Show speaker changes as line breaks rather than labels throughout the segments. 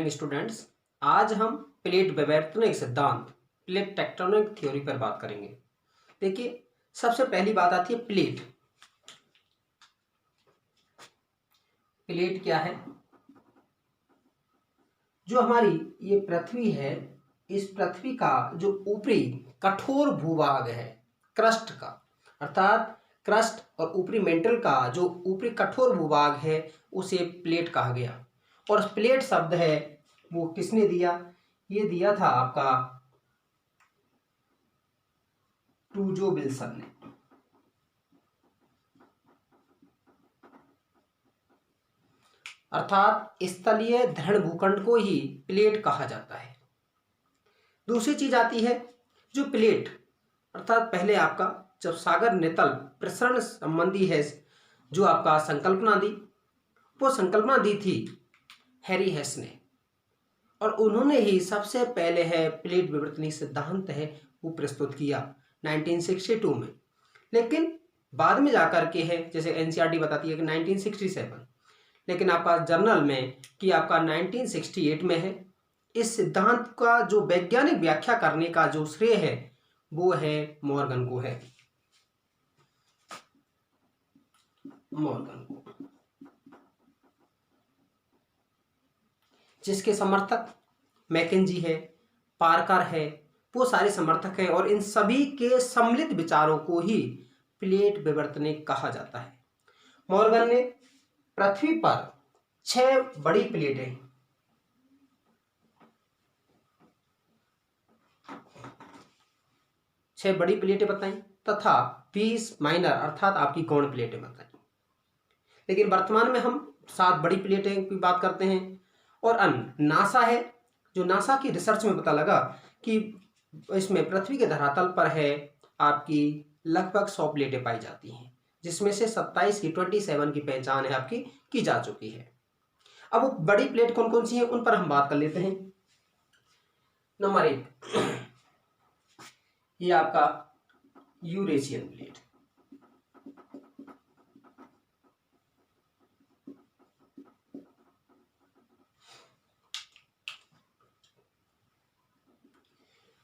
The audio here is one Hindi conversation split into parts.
Morning students. आज हम प्लेट विवर्तनिक सिद्धांत प्लेट टेक्टोनिक थ्योरी पर बात करेंगे। देखिए, सबसे पहली बात आती है प्लेट। प्लेट क्या है? जो हमारी ये पृथ्वी है, इस पृथ्वी का जो ऊपरी कठोर भूभाग है क्रस्ट का, अर्थात क्रस्ट और ऊपरी मेंटल का जो ऊपरी कठोर भूभाग है उसे प्लेट कहा गया। और प्लेट शब्द है वो किसने दिया? ये दिया था आपका टूजो विल्सन ने। अर्थात स्थलीय दृढ़ भूखंड को ही प्लेट कहा जाता है। दूसरी चीज आती है जो प्लेट, अर्थात पहले आपका जब सागर नितल प्रसरण संबंधी है जो आपका संकल्पना दी, वो संकल्पना दी थी हैरी हेस ने, और उन्होंने ही सबसे पहले है प्लेट विवर्तनिक सिद्धांत है वो प्रस्तुत किया 1962 में। लेकिन बाद में जाकर के है, जैसे एनसीईआरटी बताती है कि 1967, लेकिन आपका जर्नल में कि आपका 1968 में है। इस सिद्धांत का जो वैज्ञानिक व्याख्या करने का जो श्रेय है वो है मॉर्गन को है, मॉर्गन को, जिसके समर्थक मैकेंजी है, पार्कर है, वो सारे समर्थक हैं और इन सभी के सम्मिलित विचारों को ही प्लेट विवर्तनिक कहा जाता है। मॉर्गन ने पृथ्वी पर 6 बड़ी प्लेटें, 6 बड़ी प्लेटें बताई तथा 20 माइनर अर्थात आपकी गौण प्लेटें बताई। लेकिन वर्तमान में हम 7 बड़ी प्लेटें की बात करते हैं। और नासा है, जो नासा की रिसर्च में पता लगा कि इसमें पृथ्वी के धरातल पर है आपकी लगभग 100 प्लेटें पाई जाती हैं, जिसमें से 27 की 27 की पहचान है आपकी की जा चुकी है। अब वो बड़ी प्लेट कौन कौन सी हैं उन पर हम बात कर लेते हैं। नंबर 1, ये आपका यूरेशियन प्लेट।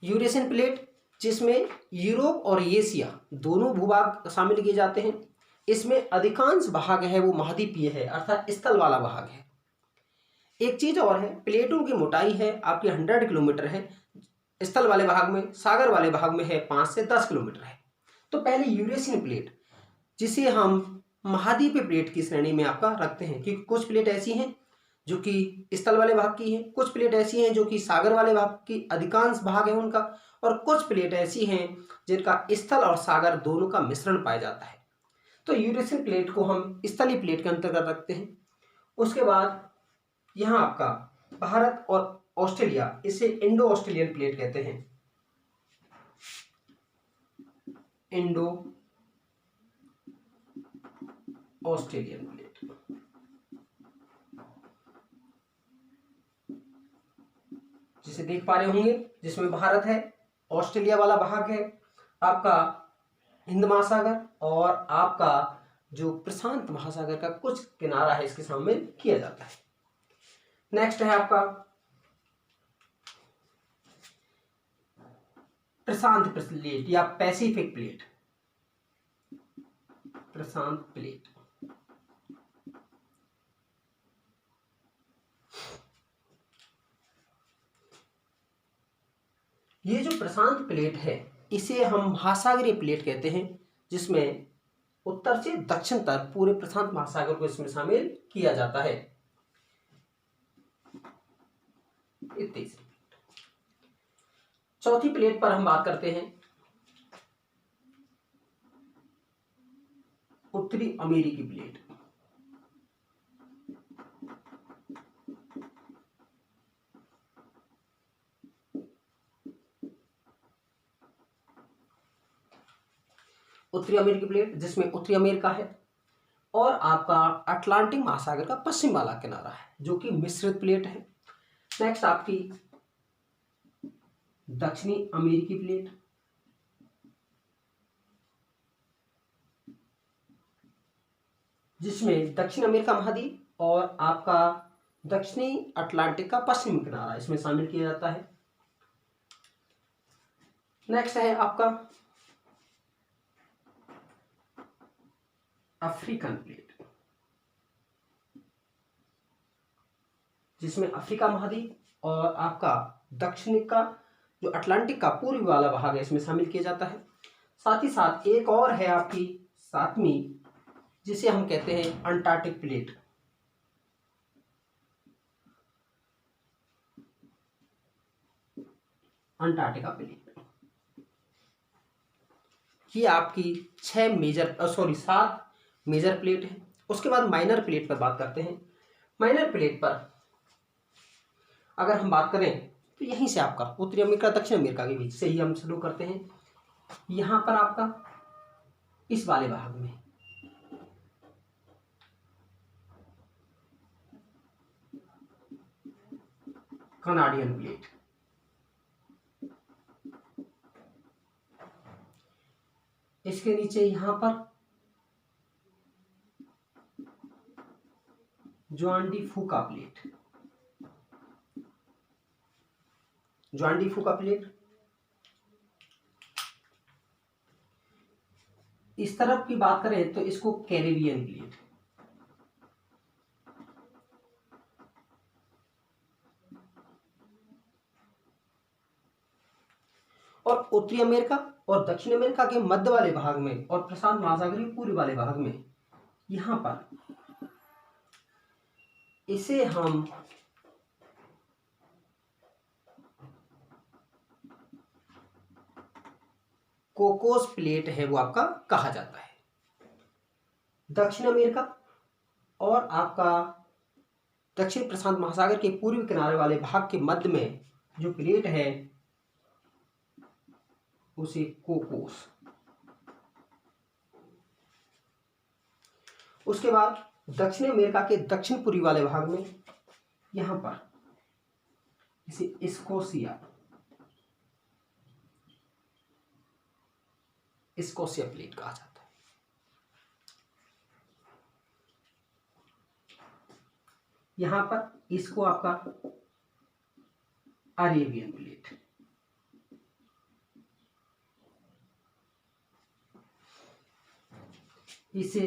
यूरेशियन प्लेट जिसमें यूरोप और एशिया दोनों भूभाग शामिल किए जाते हैं। इसमें अधिकांश भाग है वो महाद्वीपीय है, अर्थात स्थल वाला भाग है। एक चीज और है, प्लेटों की मोटाई है आपकी 100 किलोमीटर है, स्थल वाले भाग में, सागर वाले भाग में है 5 से 10 किलोमीटर है। तो पहले यूरेशियन प्लेट, जिसे हम महाद्वीपीय प्लेट की श्रेणी में आपका रखते हैं, क्योंकि कुछ प्लेट ऐसी हैं जो कि स्थल वाले भाग की हैं, कुछ प्लेट ऐसी हैं जो कि सागर वाले भाग की अधिकांश भाग है उनका, और कुछ प्लेट ऐसी हैं जिनका स्थल और सागर दोनों का मिश्रण पाया जाता है। तो यूरेशियन प्लेट को हम स्थलीय प्लेट के अंतर्गत रखते हैं। उसके बाद यहाँ आपका भारत और ऑस्ट्रेलिया, इसे इंडो ऑस्ट्रेलियन प्लेट कहते हैं, इंडो ऑस्ट्रेलियन प्लेट। जिसे देख पा रहे होंगे, जिसमें भारत है, ऑस्ट्रेलिया वाला भाग है आपका हिंद महासागर, और आपका जो प्रशांत महासागर का कुछ किनारा है इसके शामिल किया जाता है। नेक्स्ट है आपका प्रशांत प्लेट या पैसिफिक प्लेट, प्रशांत प्लेट। ये जो प्रशांत प्लेट है इसे हम महासागरीय प्लेट कहते हैं, जिसमें उत्तर से दक्षिण तक पूरे प्रशांत महासागर को इसमें शामिल किया जाता है। चौथी प्लेट पर हम बात करते हैं उत्तरी अमेरिकी प्लेट। उत्तरी अमेरिकी प्लेट जिसमें उत्तरी अमेरिका है और आपका अटलांटिक महासागर का पश्चिम वाला किनारा है, जो कि मिश्रित प्लेट है। नेक्स्ट आपकी दक्षिणी अमेरिकी प्लेट, जिसमें दक्षिण अमेरिका महाद्वीप और आपका दक्षिणी अटलांटिक का पश्चिमी किनारा इसमें शामिल किया जाता है। नेक्स्ट है आपका अफ्रीकन प्लेट, जिसमें अफ्रीका महाद्वीप और आपका दक्षिण का जो अटलांटिक का पूर्वी वाला भाग है इसमें शामिल किया जाता है। साथ ही साथ एक और है आपकी सातवीं, जिसे हम कहते हैं अंटार्कटिक प्लेट। अंटार्कटिका प्लेट ये आपकी 7 मेजर प्लेट है। उसके बाद माइनर प्लेट पर बात करते हैं। माइनर प्लेट पर अगर हम बात करें तो यहीं से आपका उत्तरी अमेरिका दक्षिण अमेरिका के बीच से ही हम शुरू करते हैं। यहाँ पर आपका इस वाले भाग में कनाडियन प्लेट, इसके नीचे यहां पर जुआन डी फूका प्लेट, जुआन डी फूका प्लेट। इस तरफ की बात करें तो इसको कैरेबियन प्लेट, और उत्तरी अमेरिका और दक्षिण अमेरिका के मध्य वाले भाग में और प्रशांत महासागरीय पूर्वी वाले भाग में यहां पर इसे हम कोकोस प्लेट है वो आपका कहा जाता है। दक्षिण अमेरिका और आपका दक्षिण प्रशांत महासागर के पूर्वी किनारे वाले भाग के मध्य में जो प्लेट है उसे कोकोस। उसके बाद दक्षिण अमेरिका के दक्षिण पूर्वी वाले भाग में यहां पर इसे स्कोशिया प्लेट कहा जाता है। यहां पर इसको आपका अरेबियन प्लेट, इसे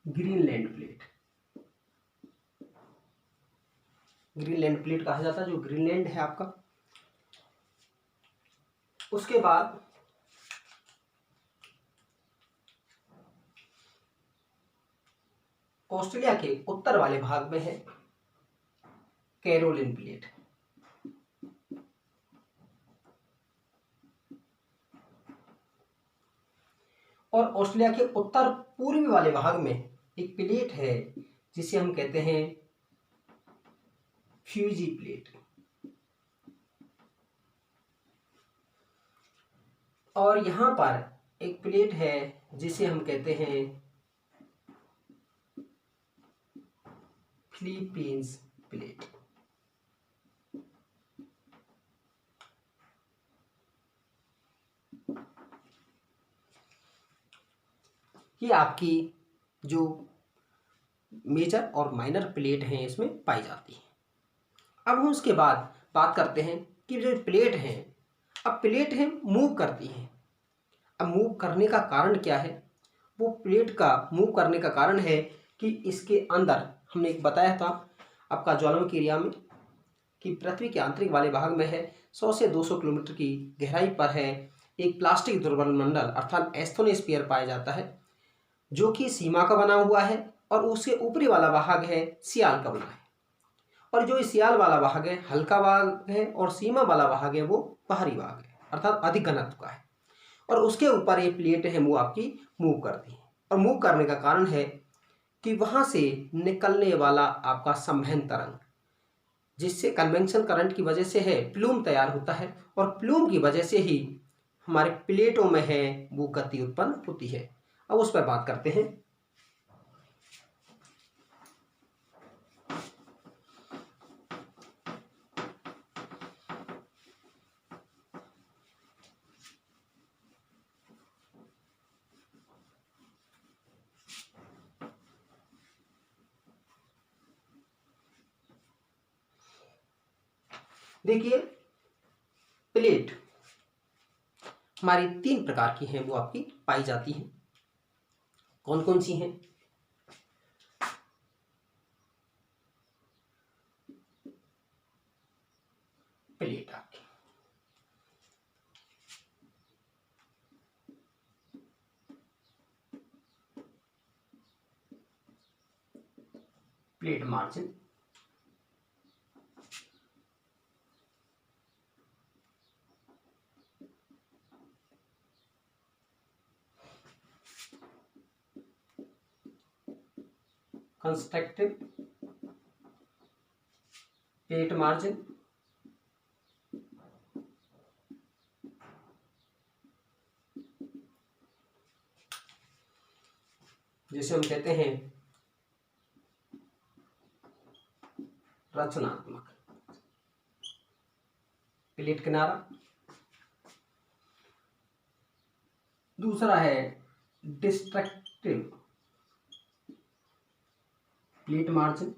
ग्रीनलैंड प्लेट कहा जाता है, जो ग्रीनलैंड है आपका। उसके बाद ऑस्ट्रेलिया के उत्तर वाले भाग में है कैरोलिन प्लेट, और ऑस्ट्रेलिया के उत्तर पूर्वी वाले भाग में एक प्लेट है जिसे हम कहते हैं फ्यूजी प्लेट, और यहां पर एक प्लेट है जिसे हम कहते हैं फिलीपींस प्लेट। ये आपकी जो मेजर और माइनर प्लेट हैं इसमें पाई जाती है। अब हम उसके बाद बात करते हैं कि जो प्लेट हैं, अब प्लेट हैं मूव करती हैं। अब मूव करने का कारण क्या है? वो प्लेट का मूव करने का कारण है कि इसके अंदर हमने एक बताया था आपका ज्वालामुखी एरिया में कि पृथ्वी के आंतरिक वाले भाग में है 100 से 200 किलोमीटर की गहराई पर है एक प्लास्टिक ध्रुवण मंडल अर्थात एस्थोनोस्फीयर पाया जाता है, जो कि सीमा का बना हुआ है, और उसके ऊपरी वाला भाग है सियाल का बना है, और जो सियाल वाला भाग है हल्का भाग है, और सीमा वाला भाग है वो बाहरी भाग है अर्थात अधिक घनत्व का है, और उसके ऊपर ये प्लेट है वो आपकी मूव करती है। और मूव करने का कारण है कि वहाँ से निकलने वाला आपका संवहन तरंग, जिससे कन्वेंशन करंट की वजह से है प्लूम तैयार होता है, और प्लूम की वजह से ही हमारे प्लेटों में है वो गति उत्पन्न होती है। अब उस पर बात करते हैं। देखिए प्लेट हमारी 3 प्रकार की हैं, वो आपकी पाई जाती हैं। कौन कौन सी हैं? प्लेट आपकी plate margin, constructive plate margin, जिसे हम कहते हैं रचनात्मक प्लेट किनारा। दूसरा है डिस्ट्रक्टिव प्लेट मार्जिन,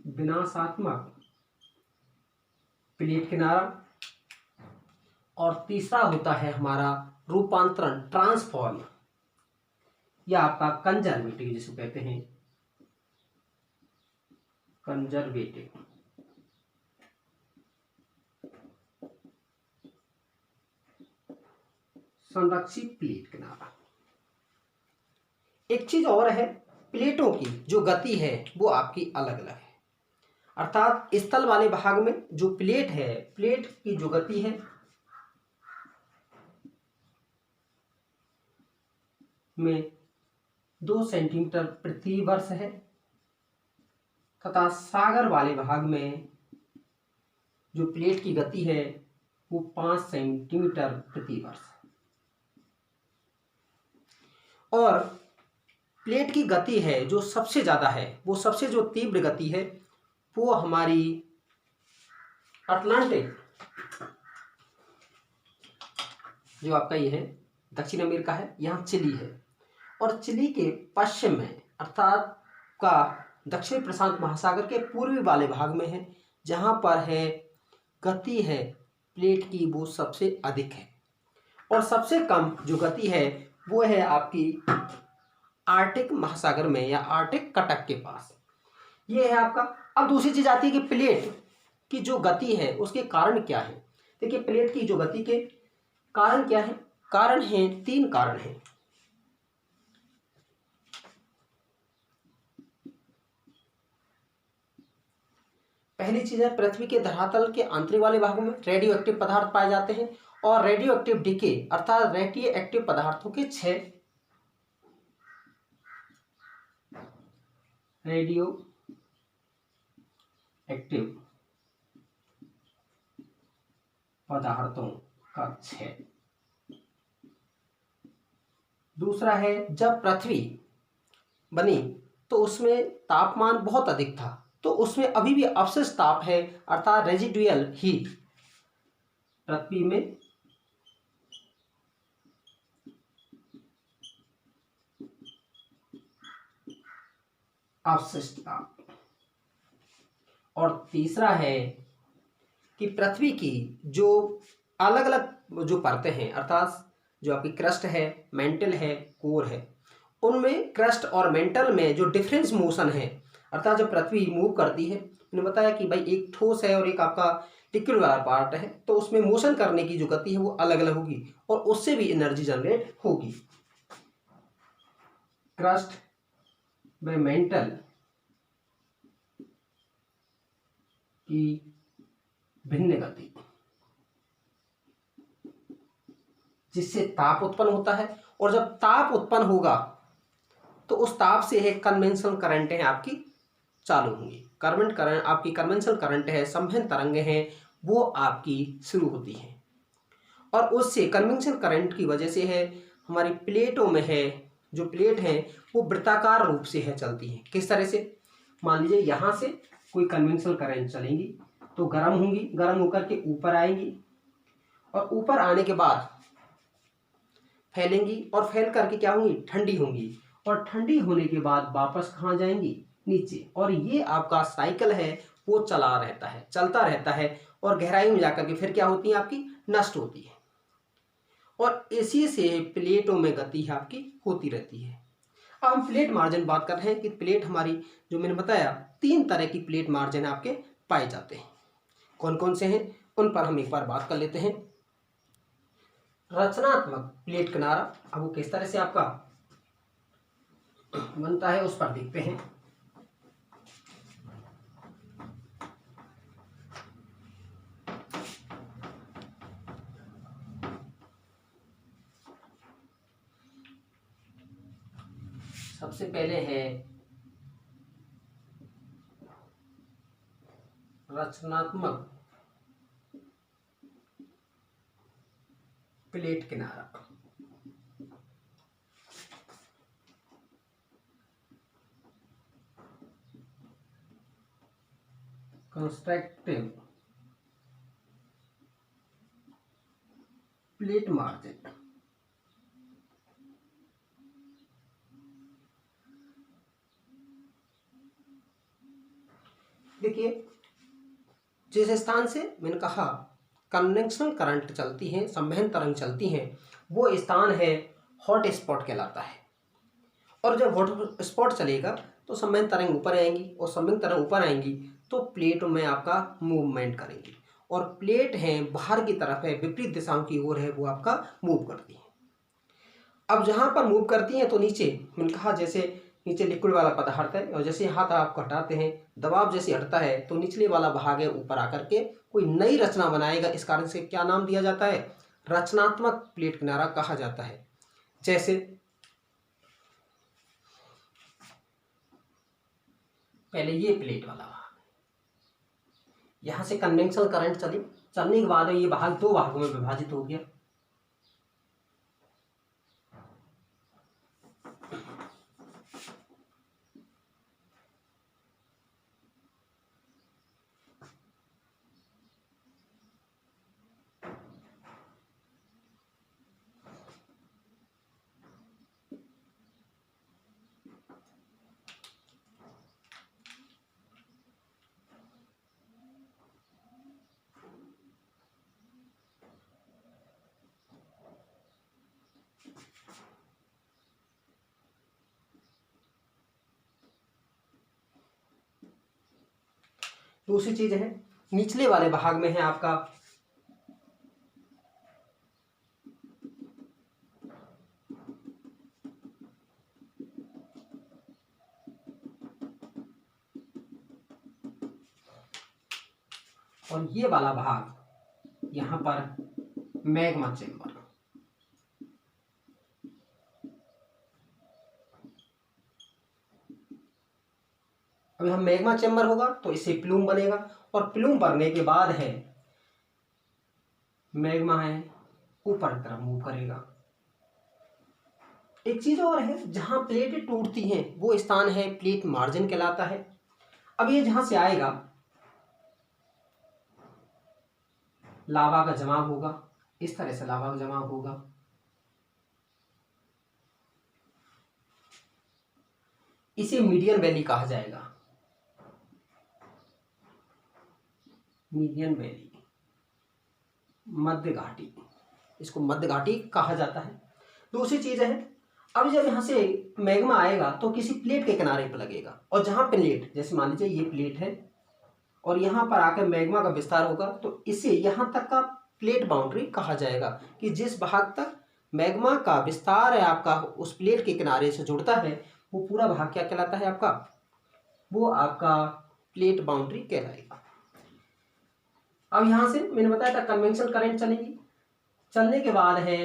विनाशात्मक प्लेट किनारा। और तीसरा होता है हमारा रूपांतरण ट्रांसफॉर्म, या आपका कंजर्वेटिव जिसे कहते हैं कंजर्वेटिव संरक्षित प्लेट किनारा। एक चीज और है, प्लेटों की जो गति है वो आपकी अलग अलग है। अर्थात स्थल वाले भाग में जो प्लेट है, प्लेट की जो गति है में 2 सेंटीमीटर प्रति वर्ष है, तथा सागर वाले भाग में जो प्लेट की गति है वो 5 सेंटीमीटर प्रति वर्ष है। और प्लेट की गति है जो सबसे ज़्यादा है, वो सबसे जो तीव्र गति है वो हमारी अटलांटिक, जो आपका ये है दक्षिण अमेरिका है, यहाँ चिली है। और चिली के पश्चिम में अर्थात का दक्षिण प्रशांत महासागर के पूर्वी वाले भाग में है, जहाँ पर है गति है प्लेट की वो सबसे अधिक है। और सबसे कम जो गति है वो है आपकी आर्कटिक महासागर में या आर्कटिक कटक के पास, ये है आपका। अब दूसरी चीज आती है कि प्लेट की जो गति है उसके कारण क्या है। देखिए प्लेट की जो गति के कारण क्या है, कारण है 3 कारण हैं। पहली चीज है पृथ्वी के धरातल के आंतरिक वाले भागों में रेडियो एक्टिव पदार्थ पाए जाते हैं, और रेडियो एक्टिव डिके अर्थात रेडियो एक्टिव पदार्थों के 6 रेडियो एक्टिव पदार्थों का 6। दूसरा है जब पृथ्वी बनी तो उसमें तापमान बहुत अधिक था, तो उसमें अभी भी अवशिष्ट ताप है अर्थात रेजिडुअल हीट पृथ्वी में अवशिष्ट ताप। और तीसरा है कि पृथ्वी की जो अलग अलग जो परतें हैं अर्थात जो आपकी क्रस्ट है, मेंटल है, कोर है, उनमें क्रस्ट और मेंटल में जो डिफरेंस मोशन है अर्थात जब पृथ्वी मूव करती है, मैंने बताया कि भाई एक ठोस है और एक आपका लिक्विड वाला पार्ट है, तो उसमें मोशन करने की जो गति है वो अलग अलग होगी और उससे भी एनर्जी जनरेट होगी। क्रस्ट व मेंटल की भिन्न गति जिससे ताप उत्पन्न होता है, और जब ताप उत्पन्न होगा तो उस ताप से है कन्वेंशनल करंट है आपकी चालू होंगी। करंट आपकी कन्वेंशनल करंट है, संवहन तरंगें हैं, वो आपकी शुरू होती हैं। और उससे कन्वेंशनल करंट की वजह से है हमारी प्लेटों में है जो प्लेट है वो वृत्ताकार रूप से है चलती हैं। किस तरह से, मान लीजिए यहाँ से कोई कन्वेंशनल करंट चलेंगी तो गर्म होंगी, गर्म होकर के ऊपर आएंगी, और ऊपर आने के बाद फैलेंगी और फैल करके क्या होंगी, ठंडी होंगी, और ठंडी होने के बाद वापस कहाँ जाएंगी, नीचे। और ये आपका साइकिल है वो चलता रहता है और गहराई में जाकर के फिर क्या होती है, आपकी नष्ट होती है। और इसी से प्लेटों में गति आपकी होती रहती है। अब हम प्लेट मार्जिन बात कर रहे हैं कि प्लेट हमारी, जो मैंने बताया 3 तरह की प्लेट मार्जिन आपके पाए जाते हैं। कौन कौन से हैं उन पर हम एक बार बात कर लेते हैं। रचनात्मक प्लेट किनारा, अब वो किस तरह से आपका बनता है उस पर देखते हैं। सबसे पहले है रचनात्मक प्लेट किनारा। Constructive plate margin. देखिए, जिस स्थान से मैंने कहा कन्वेंशनल करंट चलती है, संवहन तरंग चलती हैं, वो स्थान है हॉट स्पॉट कहलाता है। और जब हॉट स्पॉट चलेगा तो संवहन तरंग ऊपर आएंगी, और संवहन तरंग ऊपर आएंगी तो प्लेट में आपका मूवमेंट करेंगी, और प्लेट है बाहर की तरफ है, विपरीत दिशाओं की ओर है, वो आपका मूव करती है। अब जहाँ पर मूव करती हैं तो नीचे मैंने कहा जैसे नीचे लिक्विड वाला पदार्थ है, और जैसे हाथ आप हटाते हैं, दबाव जैसे हटता है तो निचले वाला भाग है ऊपर आकर के कोई नई रचना बनाएगा। इस कारण से क्या नाम दिया जाता है, रचनात्मक प्लेट किनारा कहा जाता है। जैसे पहले ये प्लेट वाला भाग, यहां से कन्वेंशनल करंट चलने के बाद ये भाग 2 भागों में विभाजित हो गया। दूसरी चीज है, निचले वाले भाग में है आपका और ये वाला भाग यहां पर मैग्मा चेंबर। अभी हम मैग्मा चेंबर होगा तो इससे प्लूम बनेगा, और प्लूम बनने के बाद है मैग्मा है ऊपर की तरफ मूव करेगा। एक चीज और है, जहां प्लेटें टूटती हैं वो स्थान है प्लेट मार्जिन कहलाता है। अब ये जहां से आएगा लावा का जमाव होगा, इस तरह से लावा का जमाव होगा। इसे मीडियन वैली कहा जाएगा, मीडियन वैली, मध्य घाटी, इसको मध्य घाटी कहा जाता है। दूसरी चीज है, अब जब यहाँ से मैग्मा आएगा तो किसी प्लेट के किनारे पर लगेगा, और जहां प्लेट, जैसे मान लीजिए ये प्लेट है और यहाँ पर आकर मैग्मा का विस्तार होगा, तो इसे यहाँ तक का प्लेट बाउंड्री कहा जाएगा, कि जिस भाग तक मैग्मा का विस्तार है आपका उस प्लेट के किनारे से जुड़ता है, वो पूरा भाग क्या कहलाता है आपका, वो आपका प्लेट बाउंड्री कहलाएगा। अब यहां से मैंने बताया था कन्वेंशनल करंट चलेगी, चलने के बाद है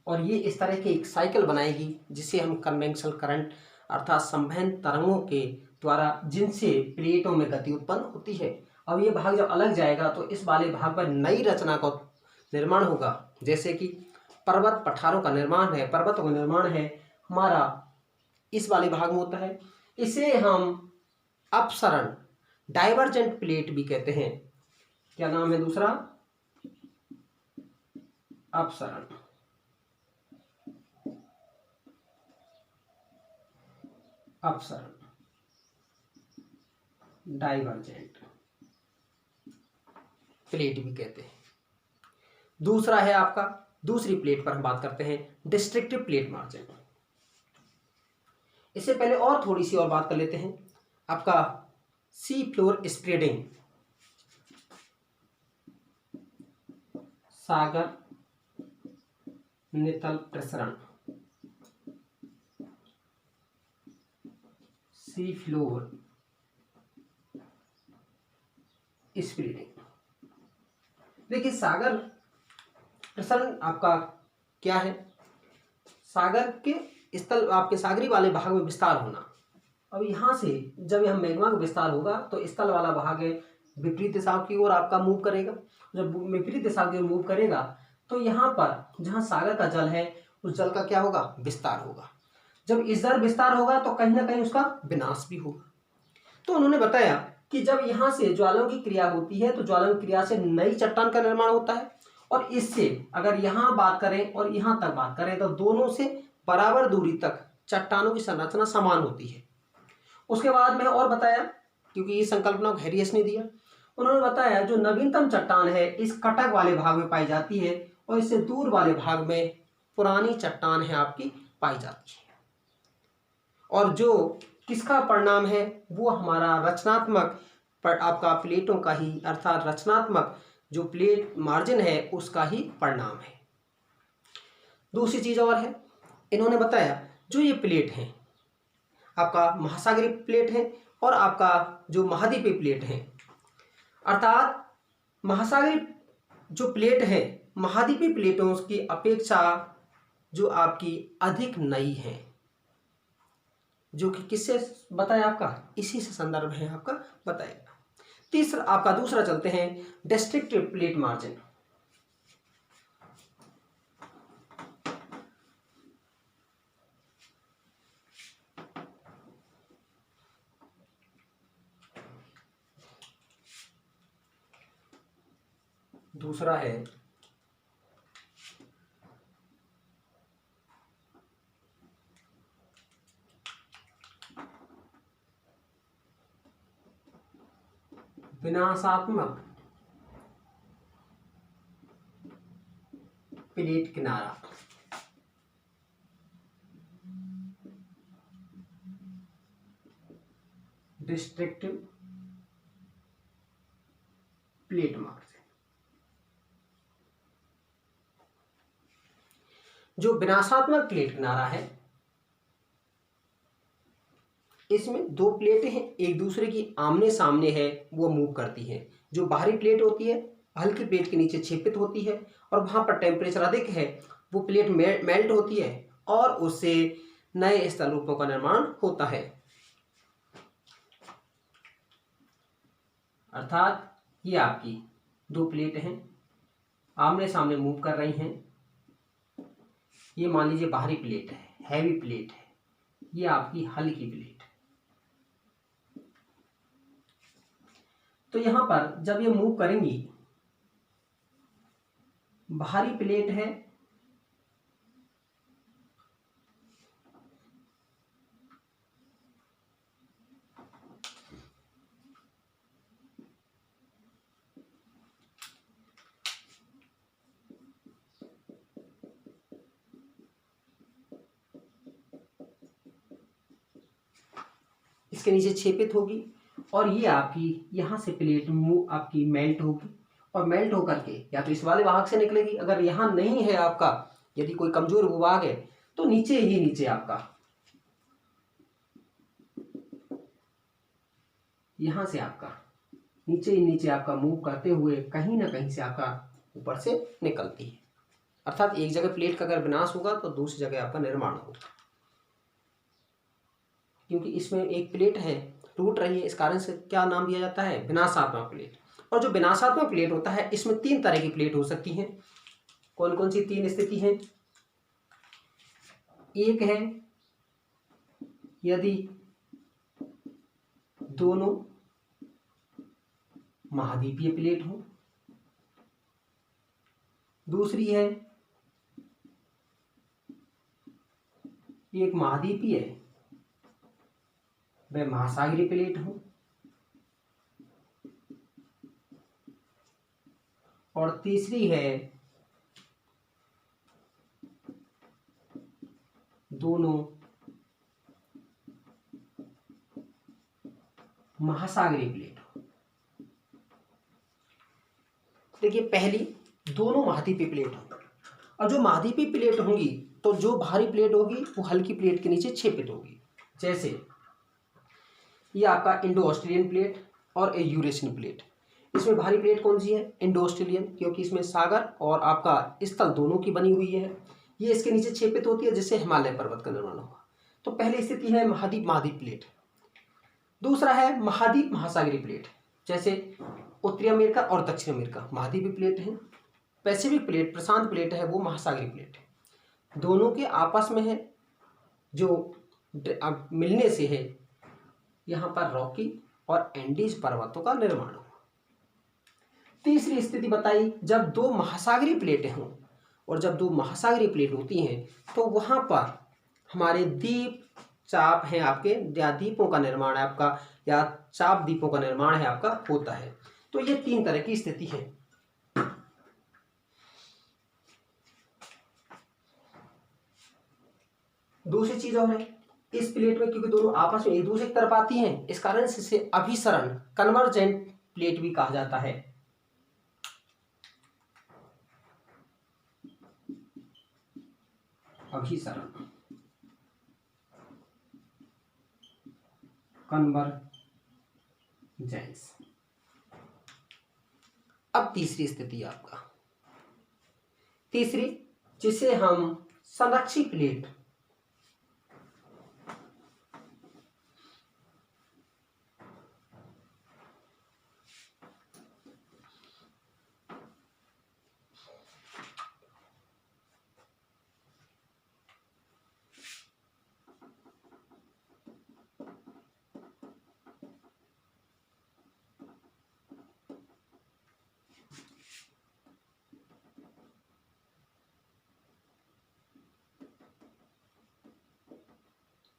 और ये इस तरह की एक साइकिल बनाएगी जिसे हम कन्वेंशनल करंट अर्थात संवहन तरंगों के द्वारा जिनसे प्लेटों में गति उत्पन्न होती है। अब ये भाग जब अलग जाएगा तो इस वाले भाग पर नई रचना का निर्माण होगा, जैसे कि पर्वत पठारों का निर्माण है, पर्वतों का निर्माण है हमारा इस वाले भाग में होता है। इसे हम अपसरण डाइवर्जेंट प्लेट भी कहते हैं। क्या नाम है दूसरा? अपसरण। अपसरण डाइवर्जेंट प्लेट भी कहते हैं। दूसरा है आपका, दूसरी प्लेट पर हम बात करते हैं डिस्ट्रिक्टिव प्लेट मार्जिन। इससे पहले और थोड़ी सी और बात कर लेते हैं। आपका सी फ्लोर स्प्रेडिंग, सागर नितल प्रसरण, सी फ्लोर स्प्रेडिंग। देखिए सागर प्रसरण आपका क्या है? सागर के स्थल, आपके सागरी वाले भाग में विस्तार होना। अब यहाँ से जब यह मैग्मा का विस्तार होगा तो स्थल वाला भाग है विपरीत दिशा की ओर आपका मूव करेगा। जब विपरीत दिशा की ओर मूव करेगा तो यहाँ पर जहाँ सागर का जल है उस जल का क्या होगा? विस्तार होगा। जब इस जल विस्तार होगा तो कहीं ना कहीं उसका विनाश भी होगा। तो उन्होंने बताया कि जब यहाँ से ज्वालाओं की क्रिया होती है तो ज्वालाओं की क्रिया से नई चट्टान का निर्माण होता है, और इससे अगर यहाँ बात करें और यहाँ तक बात करें तो दोनों से बराबर दूरी तक चट्टानों की संरचना समान होती है। उसके बाद में और बताया, क्योंकि ये संकल्पना हैरियस ने दिया, उन्होंने बताया जो नवीनतम चट्टान है इस कटक वाले भाग में पाई जाती है और इससे दूर वाले भाग में पुरानी चट्टान है आपकी पाई जाती है। और जो किसका परिणाम है? वो हमारा रचनात्मक पर आपका प्लेटों का ही, अर्थात रचनात्मक जो प्लेट मार्जिन है उसका ही परिणाम है। दूसरी चीज और है, इन्होंने बताया जो ये प्लेट है आपका महासागरीय प्लेट है और आपका जो महाद्वीपीय प्लेट है, अर्थात महासागरीय जो प्लेट है महाद्वीपीय प्लेटों की अपेक्षा जो आपकी अधिक नई है, जो कि किससे बताया? आपका इसी से संदर्भ है आपका बताएगा। तीसरा आपका दूसरा चलते हैं डिस्ट्रिक्टिव प्लेट मार्जिन। दूसरा है विनाशात्मक प्लेट किनारा। डिस्ट्रिक्टिव प्लेट मार्जिन। जो विनाशात्मक प्लेट किनारा है इसमें दो प्लेटें हैं, एक दूसरे की आमने सामने है, वो मूव करती हैं। जो बाहरी प्लेट होती है हल्की प्लेट के नीचे छेपित होती है और वहां पर टेम्परेचर अधिक है, वो प्लेट मेल्ट होती है और उससे नए स्थल रूपों का निर्माण होता है। अर्थात ये आपकी दो प्लेट हैं, आमने सामने मूव कर रही हैं। ये मान लीजिए बाहरी प्लेट है, हैवी प्लेट है, ये आपकी हल्की प्लेट। तो यहां पर जब ये मूव करेंगी, बाहरी प्लेट है इसके नीचे छेपित होगी और ये आपकी यहाँ से प्लेट मूव आपकी मेल्ट होगी और मेल्ट होकर के या तो इस वाले भाग से निकलेगी, अगर यहाँ नहीं है आपका, यदि कोई कमजोर भूभाग है तो नीचे ही नीचे आपका, यहाँ से आपका नीचे ही नीचे आपका मूव करते हुए कहीं ना कहीं से आपका ऊपर से निकलती है। अर्थात एक जगह प्लेट का अगर विनाश होगा तो दूसरी जगह आपका निर्माण होगा, क्योंकि इसमें एक प्लेट है टूट रही है, इस कारण से क्या नाम दिया जाता है? विनाशात्मक प्लेट। और जो विनाशात्मक प्लेट होता है इसमें तीन तरह की प्लेट हो सकती हैं। कौन कौन सी तीन स्थिति हैं? एक है यदि दोनों महाद्वीपीय प्लेट हों। दूसरी है एक महाद्वीपीय व महासागरीय प्लेट हो। और तीसरी है दोनों महासागरीय प्लेट हो। देखिए, पहली दोनों महाद्वीपीय प्लेट हो, और जो महाद्वीपीय प्लेट होंगी तो जो भारी प्लेट होगी वो हल्की प्लेट के नीचे छेपित होगी। जैसे ये आपका इंडो ऑस्ट्रेलियन प्लेट और एक यूरेशियन प्लेट। इसमें भारी प्लेट कौन सी है? इंडो ऑस्ट्रेलियन, क्योंकि इसमें सागर और आपका स्थल दोनों की बनी हुई है। ये इसके नीचे छेपित होती है, जिससे हिमालय पर्वत का निर्माण हुआ। तो पहली स्थिति है महाद्वीप महाद्वीप प्लेट। दूसरा है महाद्वीप महासागरीय प्लेट, जैसे उत्तरी अमेरिका और दक्षिण अमेरिका महाद्वीपीय प्लेट है। पैसिफिक प्लेट, प्रशांत प्लेट है, वो महासागरीय प्लेट है। दोनों के आपस में है जो मिलने से है यहाँ पर रॉकी और एंडीज पर्वतों का निर्माण हुआ। तीसरी स्थिति बताई जब दो महासागरीय प्लेटें हों, और जब दो महासागरीय प्लेट होती हैं तो वहाँ पर हमारे द्वीप चाप हैं आपके, या द्वीपों का निर्माण है आपका, या चाप द्वीपों का निर्माण है आपका होता है। तो ये तीन तरह की स्थिति है। दूसरी चीज और है, इस प्लेट में क्योंकि दोनों आपस में एक दूसरे की तरफ आती हैं, इस कारण से इसे अभिसरण कन्वर्जेंट प्लेट भी कहा जाता है। अभिसरण कन्वर्जेंस। अब तीसरी स्थिति आपका, तीसरी जिसे हम संरक्षित प्लेट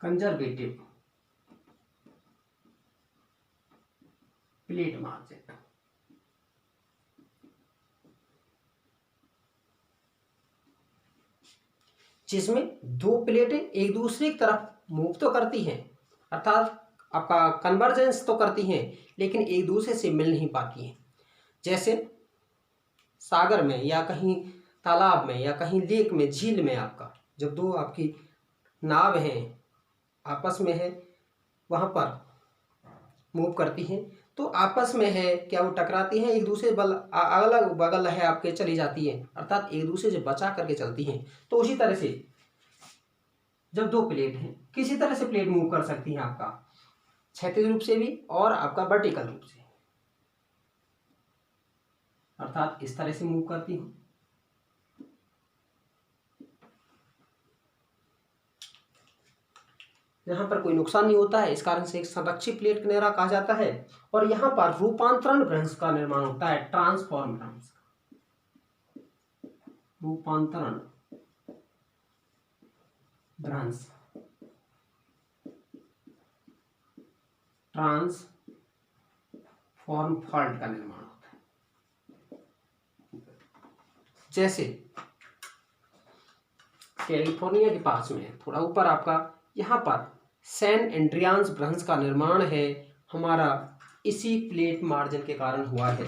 कंजर्वेटिव प्लेट मार्जिन, जिसमें दो प्लेटें एक दूसरे की तरफ मूव तो करती हैं, अर्थात आपका कन्वर्जेंस तो करती हैं, लेकिन एक दूसरे से मिल नहीं पाती हैं। जैसे सागर में या कहीं तालाब में या कहीं लेक में, झील में आपका जब दो आपकी नाव हैं आपस में है, वहाँ पर मूव करती हैं, तो आपस में है क्या वो टकराती हैं, एक दूसरे बल अलग बगल है आपके चली जाती हैं, अर्थात एक दूसरे से बचा करके चलती हैं। तो उसी तरह से जब दो प्लेट हैं, किसी तरह से प्लेट मूव कर सकती हैं आपका क्षैतिज रूप से भी और आपका वर्टिकल रूप से, अर्थात इस तरह से मूव करती हूँ। यहाँ पर कोई नुकसान नहीं होता है, इस कारण से एक संरक्षित प्लेट का निर्माण कहा जाता है। और यहाँ पर रूपांतरण भ्रंश का निर्माण होता है, ट्रांसफॉर्म भ्रंश, रूपांतरण भ्रंश, ट्रांसफॉर्म फॉल्ट का निर्माण होता है। जैसे कैलिफोर्निया के पास में थोड़ा ऊपर आपका यहाँ पर सैन एंड्रियास भ्रंश का निर्माण है, हमारा इसी प्लेट मार्जिन के कारण हुआ है।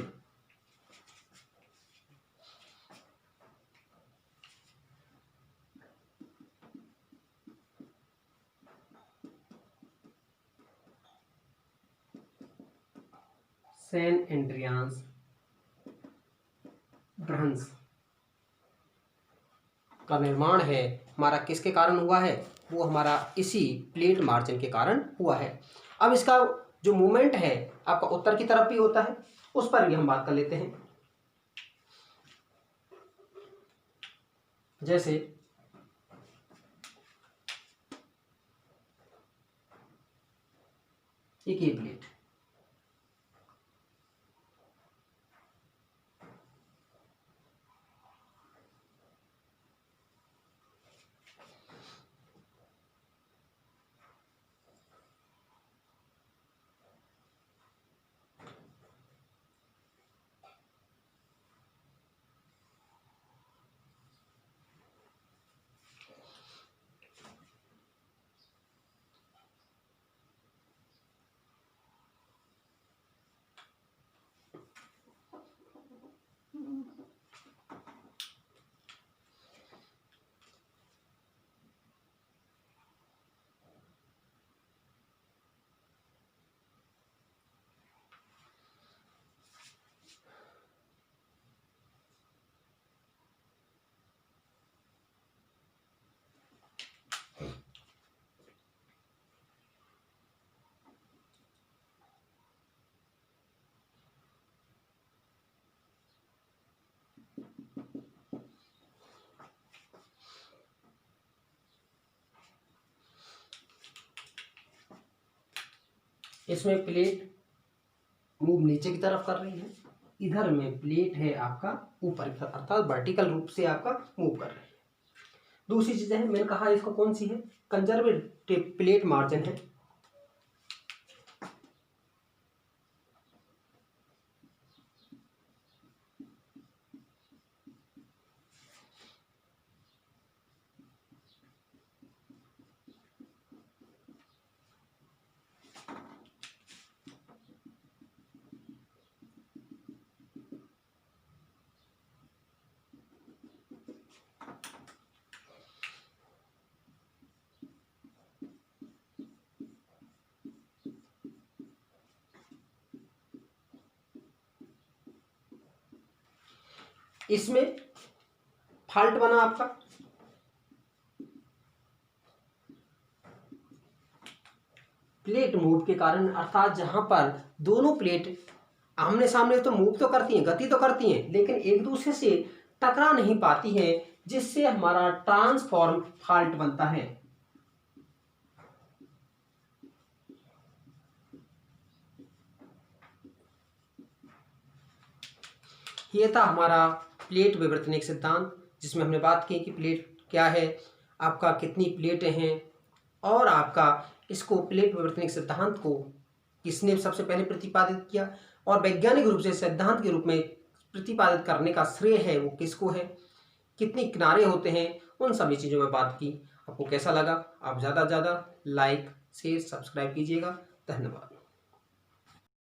सैन एंड्रियास भ्रंश का निर्माण है हमारा किसके कारण हुआ है? वो हमारा इसी प्लेट मार्जिन के कारण हुआ है। अब इसका जो मूवमेंट है आपका उत्तर की तरफ भी होता है, उस पर भी हम बात कर लेते हैं। जैसे एक ये प्लेट, इसमें प्लेट मूव नीचे की तरफ कर रही है, इधर में प्लेट है आपका ऊपर की तरफ, अर्थात वर्टिकल रूप से आपका मूव कर रही है। दूसरी चीज़ है, मैंने कहा इसको कौन सी है, कंजर्वेटिव प्लेट मार्जिन है। इसमें फॉल्ट बना आपका, प्लेट मूव के कारण, अर्थात जहां पर दोनों प्लेट आमने सामने तो मूव तो करती हैं, गति तो करती हैं, लेकिन एक दूसरे से टकरा नहीं पाती हैं, जिससे हमारा ट्रांसफॉर्म फॉल्ट बनता है। ये था हमारा प्लेट विवर्तनिक सिद्धांत, जिसमें हमने बात की कि प्लेट क्या है, आपका कितनी प्लेटें हैं, और आपका इसको प्लेट विवर्तनिक सिद्धांत को किसने सबसे पहले प्रतिपादित किया, और वैज्ञानिक रूप से सिद्धांत के रूप में प्रतिपादित करने का श्रेय है वो किसको है, कितनी किनारे होते हैं, उन सभी चीज़ों में बात की। आपको कैसा लगा? आप ज़्यादा से ज़्यादा लाइक शेयर सब्सक्राइब कीजिएगा। धन्यवाद।